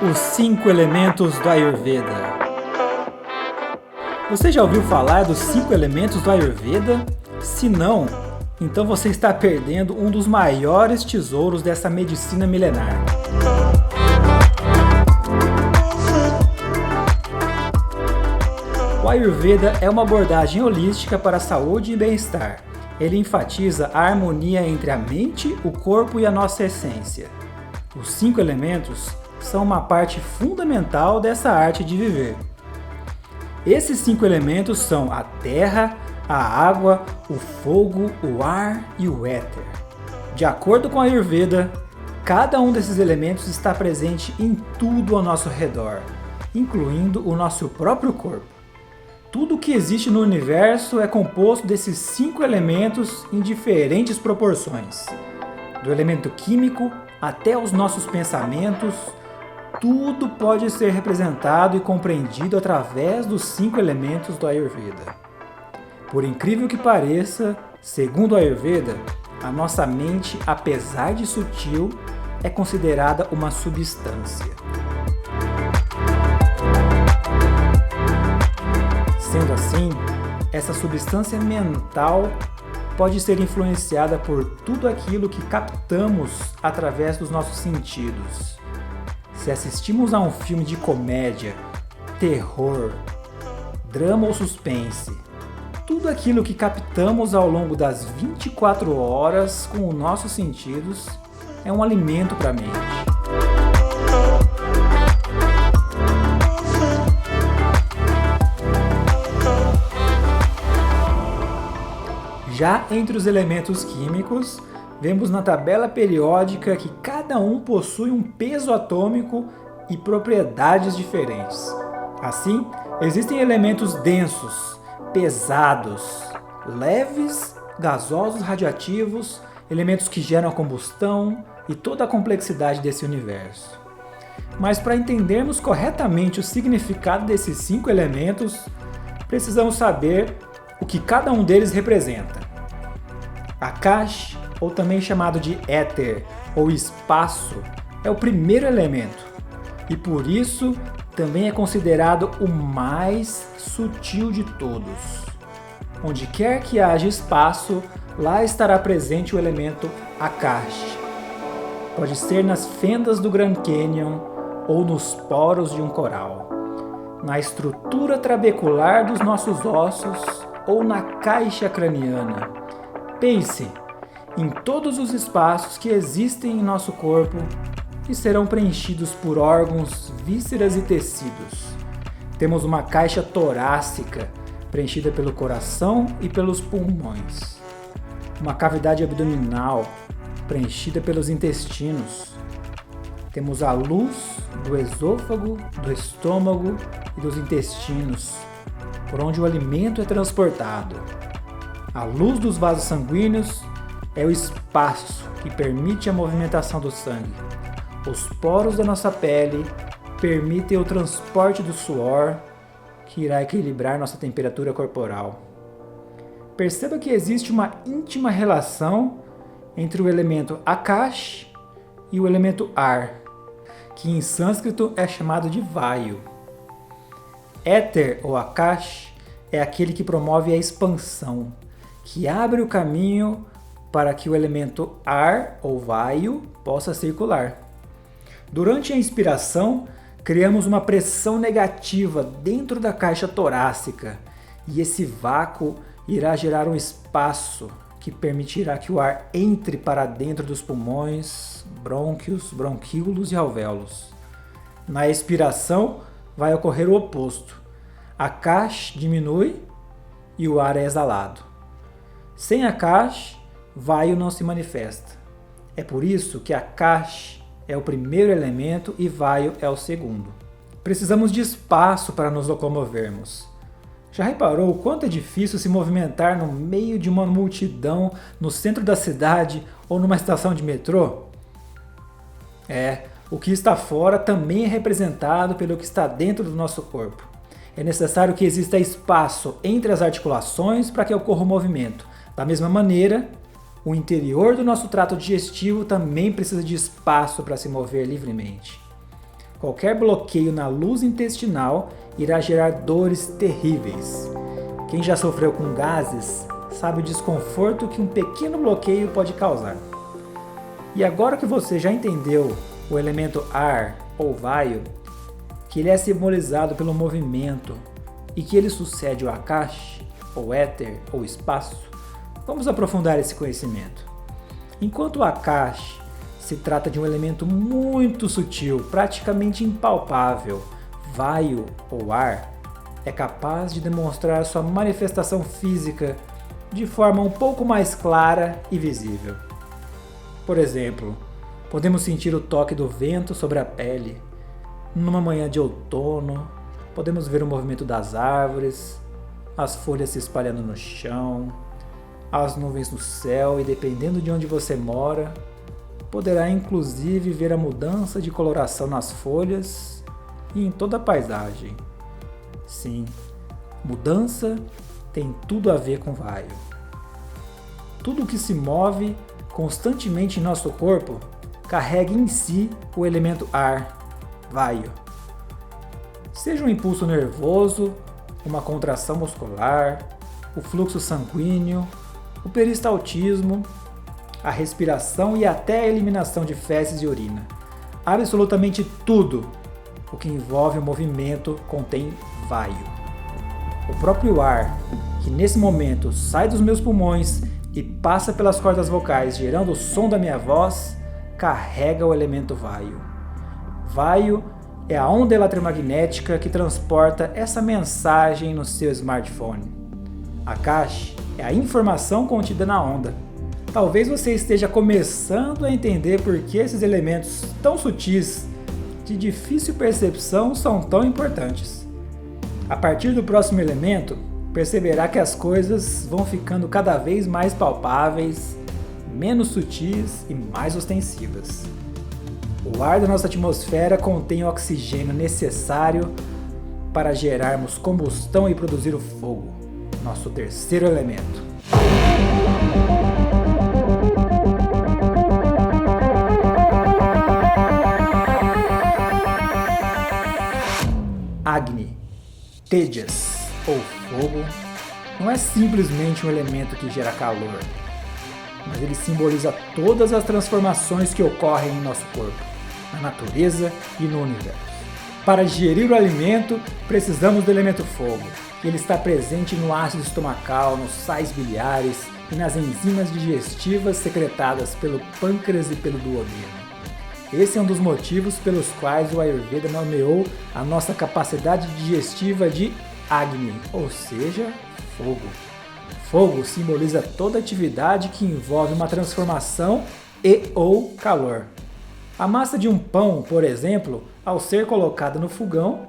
Os 5 elementos do Ayurveda. Você já ouviu falar dos 5 elementos do Ayurveda? Se não, então você está perdendo um dos maiores tesouros dessa medicina milenar. O Ayurveda é uma abordagem holística para a saúde e bem-estar. Ele enfatiza a harmonia entre a mente, o corpo e a nossa essência. Os 5 elementos são uma parte fundamental dessa arte de viver. Esses 5 elementos são a terra, a água, o fogo, o ar e o éter. De acordo com a Ayurveda, cada um desses elementos está presente em tudo ao nosso redor, incluindo o nosso próprio corpo. Tudo que existe no universo é composto desses 5 elementos em diferentes proporções. Do elemento químico até os nossos pensamentos, tudo pode ser representado e compreendido através dos 5 elementos do Ayurveda. Por incrível que pareça, segundo o Ayurveda, a nossa mente, apesar de sutil, é considerada uma substância. Sendo assim, essa substância mental pode ser influenciada por tudo aquilo que captamos através dos nossos sentidos. Se assistimos a um filme de comédia, terror, drama ou suspense, tudo aquilo que captamos ao longo das 24 horas com os nossos sentidos é um alimento para a mente. Já entre os elementos químicos, vemos na tabela periódica que cada um possui um peso atômico e propriedades diferentes. Assim, existem elementos densos, pesados, leves, gasosos, radioativos, elementos que geram a combustão e toda a complexidade desse universo. Mas para entendermos corretamente o significado desses 5 elementos, precisamos saber o que cada um deles representa. Akash, ou também chamado de éter ou espaço, é o primeiro elemento e por isso também é considerado o mais sutil de todos. Onde quer que haja espaço, lá estará presente o elemento Akash. Pode ser nas fendas do Grand Canyon ou nos poros de um coral, na estrutura trabecular dos nossos ossos ou na caixa craniana. Pense em todos os espaços que existem em nosso corpo e serão preenchidos por órgãos, vísceras e tecidos. Temos uma caixa torácica preenchida pelo coração e pelos pulmões. Uma cavidade abdominal preenchida pelos intestinos. Temos a luz do esôfago, do estômago e dos intestinos, por onde o alimento é transportado. A luz dos vasos sanguíneos é o espaço que permite a movimentação do sangue. Os poros da nossa pele permitem o transporte do suor, que irá equilibrar nossa temperatura corporal. Perceba que existe uma íntima relação entre o elemento Akash e o elemento ar, que em sânscrito é chamado de Vayu. Éter ou Akash é aquele que promove a expansão, que abre o caminho para que o elemento ar ou Vayu possa circular. Durante a inspiração, criamos uma pressão negativa dentro da caixa torácica e esse vácuo irá gerar um espaço que permitirá que o ar entre para dentro dos pulmões, brônquios, bronquíolos e alvéolos. Na expiração, vai ocorrer o oposto. A caixa diminui e o ar é exalado. Sem Akash, Vayu não se manifesta. É por isso que Akash é o primeiro elemento e Vayu é o segundo. Precisamos de espaço para nos locomovermos. Já reparou o quanto é difícil se movimentar no meio de uma multidão no centro da cidade ou numa estação de metrô? O que está fora também é representado pelo que está dentro do nosso corpo. É necessário que exista espaço entre as articulações para que ocorra o movimento. Da mesma maneira, o interior do nosso trato digestivo também precisa de espaço para se mover livremente. Qualquer bloqueio na luz intestinal irá gerar dores terríveis. Quem já sofreu com gases sabe o desconforto que um pequeno bloqueio pode causar. E agora que você já entendeu o elemento ar ou vaio, que ele é simbolizado pelo movimento e que ele sucede o Akash, ou éter, ou espaço, vamos aprofundar esse conhecimento. Enquanto o Akash se trata de um elemento muito sutil, praticamente impalpável, vaio ou ar é capaz de demonstrar sua manifestação física de forma um pouco mais clara e visível. Por exemplo, podemos sentir o toque do vento sobre a pele. Numa manhã de outono, podemos ver o movimento das árvores, as folhas se espalhando no chão, as nuvens no céu e, dependendo de onde você mora, poderá inclusive ver a mudança de coloração nas folhas e em toda a paisagem. Sim, mudança tem tudo a ver com vaio. Tudo que se move constantemente em nosso corpo carrega em si o elemento ar, vaio. Seja um impulso nervoso, uma contração muscular, o fluxo sanguíneo, o peristaltismo, a respiração e até a eliminação de fezes e urina. Absolutamente tudo o que envolve o movimento contém vaio. O próprio ar, que nesse momento sai dos meus pulmões e passa pelas cordas vocais, gerando o som da minha voz, carrega o elemento vaio. Vaio é a onda eletromagnética que transporta essa mensagem no seu smartphone. Akash é a informação contida na onda. Talvez você esteja começando a entender por que esses elementos tão sutis, de difícil percepção, são tão importantes. A partir do próximo elemento, perceberá que as coisas vão ficando cada vez mais palpáveis, menos sutis e mais ostensivas. O ar da nossa atmosfera contém o oxigênio necessário para gerarmos combustão e produzir o fogo, nosso terceiro elemento. Agni, Tejas ou fogo, não é simplesmente um elemento que gera calor, mas ele simboliza todas as transformações que ocorrem em nosso corpo, na natureza e no universo. Para digerir o alimento, precisamos do elemento fogo. Ele está presente no ácido estomacal, nos sais biliares e nas enzimas digestivas secretadas pelo pâncreas e pelo duodeno. Esse é um dos motivos pelos quais o Ayurveda nomeou a nossa capacidade digestiva de Agni, ou seja, fogo. Fogo simboliza toda atividade que envolve uma transformação e ou calor. A massa de um pão, por exemplo, ao ser colocada no fogão,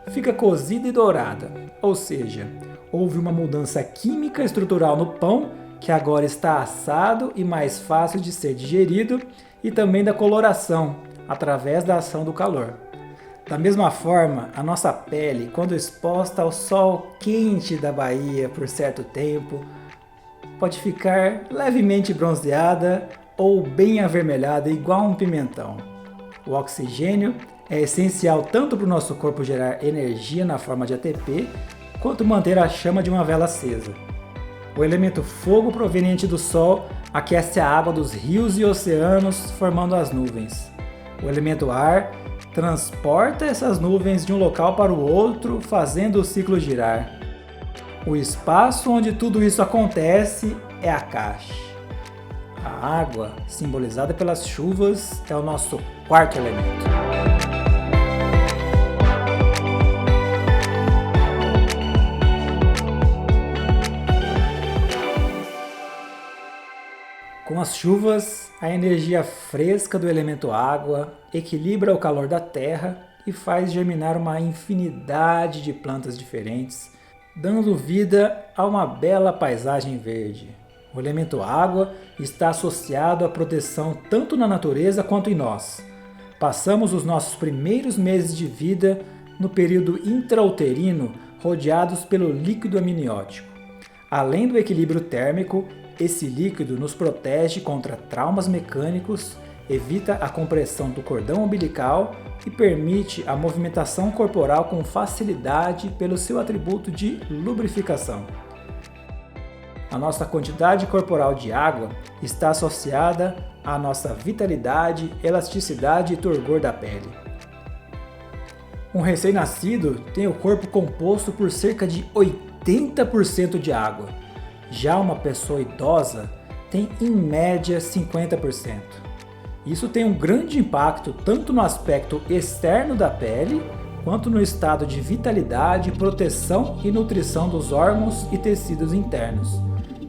fica cozida e dourada, ou seja, houve uma mudança química estrutural no pão que agora está assado e mais fácil de ser digerido, e também da coloração, através da ação do calor. Da mesma forma, a nossa pele, quando exposta ao sol quente da Bahia por certo tempo, pode ficar levemente bronzeada ou bem avermelhada, igual um pimentão. O oxigênio é essencial tanto para o nosso corpo gerar energia na forma de ATP, quanto manter a chama de uma vela acesa. O elemento fogo proveniente do Sol aquece a água dos rios e oceanos, formando as nuvens. O elemento ar transporta essas nuvens de um local para o outro, fazendo o ciclo girar. O espaço onde tudo isso acontece é Akash. A água, simbolizada pelas chuvas, é o nosso quarto elemento. Com as chuvas, a energia fresca do elemento água equilibra o calor da terra e faz germinar uma infinidade de plantas diferentes, dando vida a uma bela paisagem verde. O elemento água está associado à proteção tanto na natureza quanto em nós. Passamos os nossos primeiros meses de vida no período intrauterino rodeados pelo líquido amniótico. Além do equilíbrio térmico, esse líquido nos protege contra traumas mecânicos evita a compressão do cordão umbilical e permite a movimentação corporal com facilidade pelo seu atributo de lubrificação. A nossa quantidade corporal de água está associada à nossa vitalidade, elasticidade e turgor da pele. Um recém-nascido tem o corpo composto por cerca de 80% de água. Já uma pessoa idosa tem em média 50%. Isso tem um grande impacto tanto no aspecto externo da pele, quanto no estado de vitalidade, proteção e nutrição dos órgãos e tecidos internos.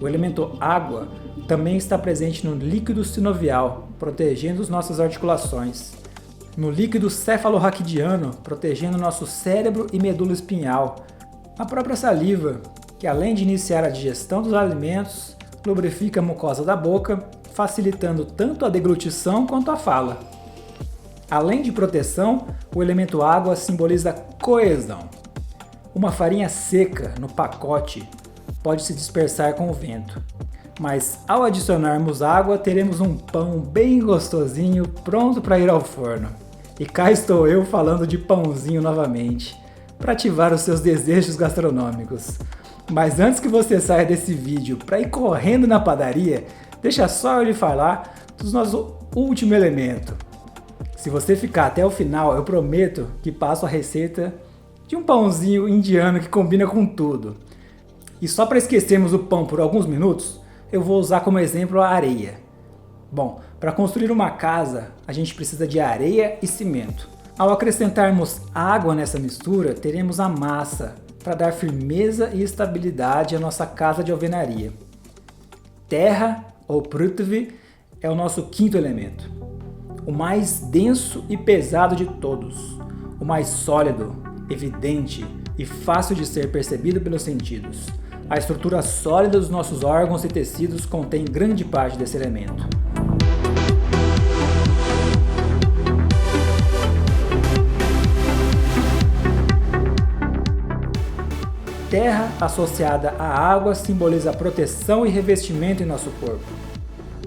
O elemento água também está presente no líquido sinovial, protegendo as nossas articulações. No líquido cefalorraquidiano, protegendo nosso cérebro e medula espinhal. A própria saliva, que além de iniciar a digestão dos alimentos, lubrifica a mucosa da boca, facilitando tanto a deglutição quanto a fala. Além de proteção, o elemento água simboliza coesão. Uma farinha seca no pacote pode se dispersar com o vento, mas ao adicionarmos água teremos um pão bem gostosinho pronto para ir ao forno. E cá estou eu falando de pãozinho novamente, para ativar os seus desejos gastronômicos. Mas antes que você saia desse vídeo para ir correndo na padaria, deixa só eu lhe falar do nosso último elemento. Se você ficar até o final, eu prometo que passo a receita de um pãozinho indiano que combina com tudo. E só para esquecermos o pão por alguns minutos, eu vou usar como exemplo a areia. Bom, para construir uma casa, a gente precisa de areia e cimento. Ao acrescentarmos água nessa mistura, teremos a massa para dar firmeza e estabilidade à nossa casa de alvenaria. Terra, ou prithvi, é o nosso quinto elemento. O mais denso e pesado de todos. O mais sólido, evidente e fácil de ser percebido pelos sentidos. A estrutura sólida dos nossos órgãos e tecidos contém grande parte desse elemento. Terra associada à água simboliza proteção e revestimento em nosso corpo.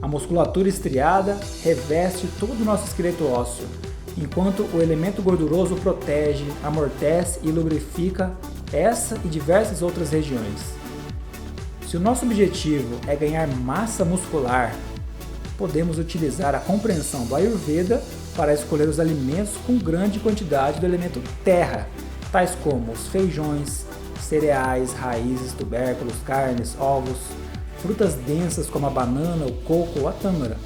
A musculatura estriada reveste todo o nosso esqueleto ósseo, enquanto o elemento gorduroso protege, amortece e lubrifica essa e diversas outras regiões. Se o nosso objetivo é ganhar massa muscular, podemos utilizar a compreensão do Ayurveda para escolher os alimentos com grande quantidade do elemento terra, tais como os feijões, cereais, raízes, tubérculos, carnes, ovos, frutas densas como a banana, o coco ou a tâmara.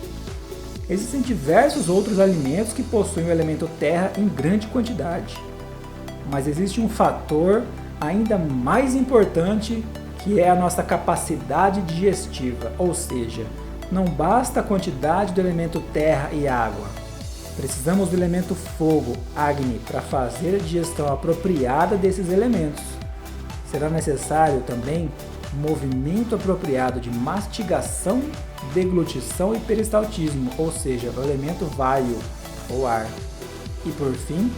Existem diversos outros alimentos que possuem o elemento terra em grande quantidade, mas existe um fator ainda mais importante que é a nossa capacidade digestiva, ou seja, não basta a quantidade do elemento terra e água. Precisamos do elemento fogo, Agni, para fazer a digestão apropriada desses elementos. Será necessário também um movimento apropriado de mastigação, deglutição e peristaltismo, ou seja, o elemento vayu, ou ar. E por fim,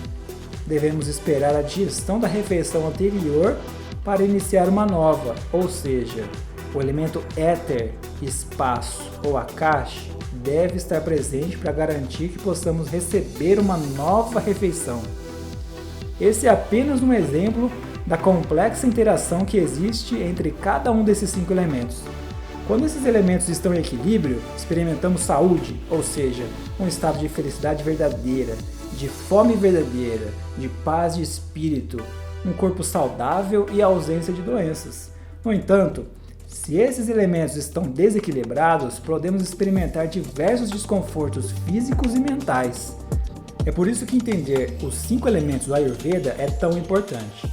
devemos esperar a digestão da refeição anterior para iniciar uma nova, ou seja, o elemento éter, espaço ou akash deve estar presente para garantir que possamos receber uma nova refeição. Esse é apenas um exemplo da complexa interação que existe entre cada um desses 5 elementos. Quando esses elementos estão em equilíbrio, experimentamos saúde, ou seja, um estado de felicidade verdadeira, de fome verdadeira, de paz de espírito, um corpo saudável e a ausência de doenças. No entanto, se esses elementos estão desequilibrados, podemos experimentar diversos desconfortos físicos e mentais. É por isso que entender os 5 elementos do Ayurveda é tão importante.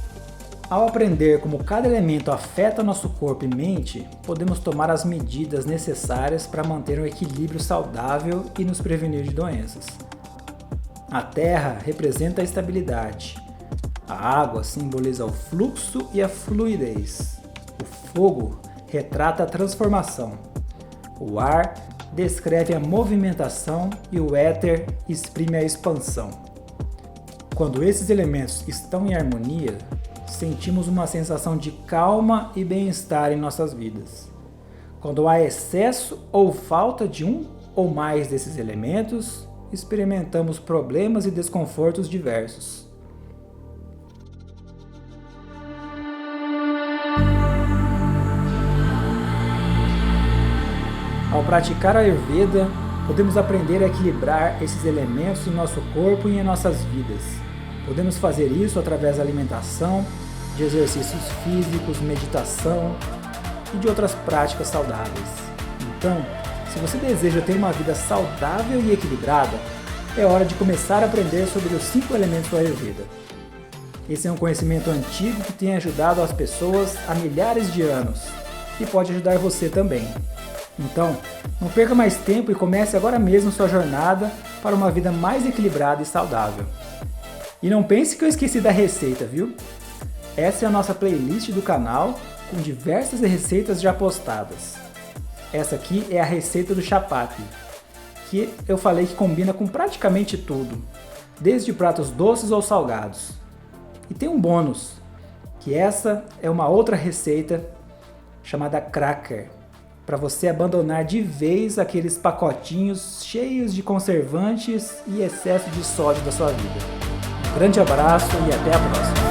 Ao aprender como cada elemento afeta nosso corpo e mente, podemos tomar as medidas necessárias para manter um equilíbrio saudável e nos prevenir de doenças. A terra representa a estabilidade. A água simboliza o fluxo e a fluidez. O fogo retrata a transformação. O ar descreve a movimentação e o éter exprime a expansão. Quando esses elementos estão em harmonia, sentimos uma sensação de calma e bem-estar em nossas vidas. Quando há excesso ou falta de um ou mais desses elementos, experimentamos problemas e desconfortos diversos. Ao praticar a Ayurveda, podemos aprender a equilibrar esses elementos em nosso corpo e em nossas vidas. Podemos fazer isso através da alimentação, de exercícios físicos, meditação e de outras práticas saudáveis. Então, se você deseja ter uma vida saudável e equilibrada, é hora de começar a aprender sobre os 5 elementos do Ayurveda. Esse é um conhecimento antigo que tem ajudado as pessoas há milhares de anos e pode ajudar você também. Então, não perca mais tempo e comece agora mesmo sua jornada para uma vida mais equilibrada e saudável. E não pense que eu esqueci da receita, viu? Essa é a nossa playlist do canal com diversas receitas já postadas. Essa aqui é a receita do chapati, que eu falei que combina com praticamente tudo, desde pratos doces ou salgados. E tem um bônus, que essa é uma outra receita chamada cracker, para você abandonar de vez aqueles pacotinhos cheios de conservantes e excesso de sódio da sua vida. Um grande abraço e até a próxima!